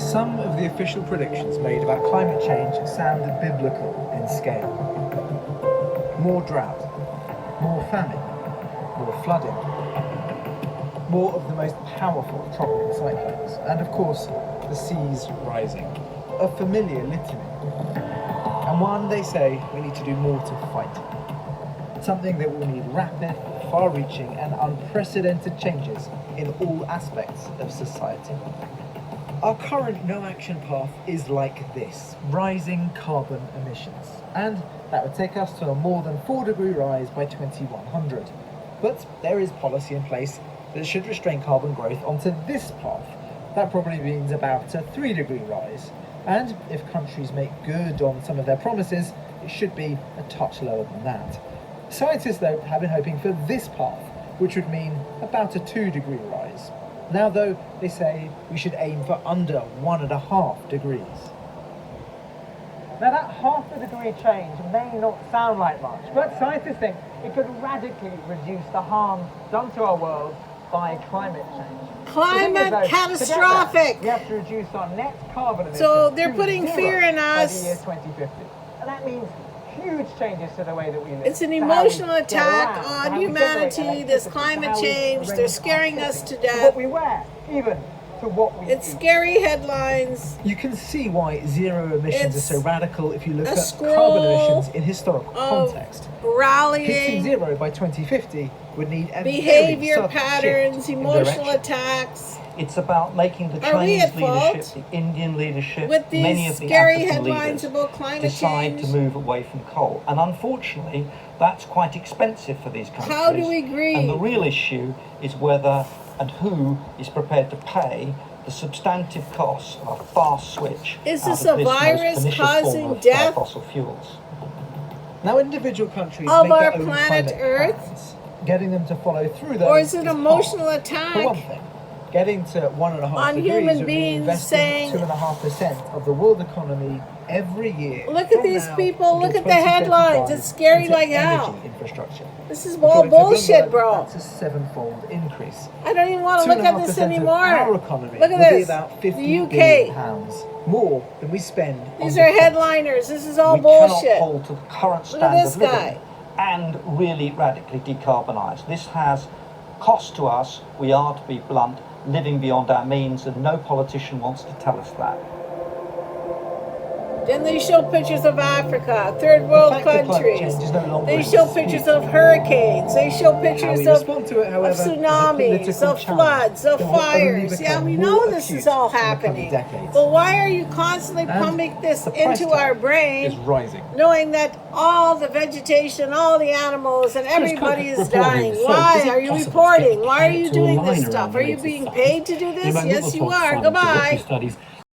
Some of the official predictions made about climate change sound biblical in scale. More drought, more famine, more flooding, more of the most powerful tropical cyclones, and of course, the seas rising. A familiar litany. And one they say we need to do more to fight. Something that will need rapid, far-reaching and unprecedented changes in all aspects of society. Our current no-action path is like this: rising carbon emissions. And that would take us to a more than 4-degree rise by 2100. But there is policy in place that should restrain carbon growth onto this path. That probably means about a 3-degree rise. And if countries make good on some of their promises, it should be a touch lower than that. Scientists, though, have been hoping for this path, which would mean about a 2-degree rise. Now, though, they say we should aim for under 1.5 degrees. Now, that half a degree change may not sound like much, but scientists think it could radically reduce the harm done to our world by climate change. Climate catastrophic! We have to reduce our net carbon emissions. So they're putting fear in us. By the year 2050. And that means huge changes to the way that we live. It's an emotional attack on humanity, this climate change. They're scaring us to death. What we wear, even to what we It's eat. scary headlines. You can see why zero emissions It's are so radical if you look a at scroll carbon emissions in historical of context. Rallying, Hitting zero by 2050 would need a behavior very sudden patterns, shift in emotional direction. attacks. It's about making the Are we Chinese at fault leadership, the Indian leadership, with these many of the scary African headlines leaders about climate decide change? to move away from coal. And unfortunately, that's quite expensive for these countries. How do we agree? And the real issue is whether and who is prepared to pay the substantive costs of a fast switch Is out this of a most virus pernicious causing form of, death? fossil fuels. Now, individual countries Of make our their own planet climate Earth? plans. Getting them to follow through those Or is it hard. emotional For attack? one thing, getting to 1.5 On degrees human would beings mean investing saying- 2.5% of the world economy every year. Look at from these now people, until look at the headlines. 2035 It's scary into like hell. energy infrastructure. This is all According to bullshit, Bloomberg, bro. That's a 7-fold increase. I don't even want to look at this 2.5% of our anymore. economy Look at will be this. about 50 The billion UK. pounds more than we spend These on are defense. headliners. This is all We bullshit. cannot hold to the current Look at standard this of living guy. and really radically decarbonise. This has cost to us, we are, to be blunt, living beyond our means, and no politician wants to tell us that. Then they show pictures of Africa, third world fact that climate countries. change is no longer They in show dispute. pictures of hurricanes. They show How pictures we of respond to it, however, is a tsunamis, political of challenge floods, of that will only fires. Yeah, become we more know this acute is all in the coming happening. decades. But why are you constantly And pumping this the price into tag our is brain, rising. knowing that all the vegetation, all the animals, and everybody is reporting. dying? So Why is it are you possible to reporting? get Why are you climate to doing align this around stuff? the Are you rates of being size? paid to do The this? Environmental Yes, you Fund are. directed Goodbye. studies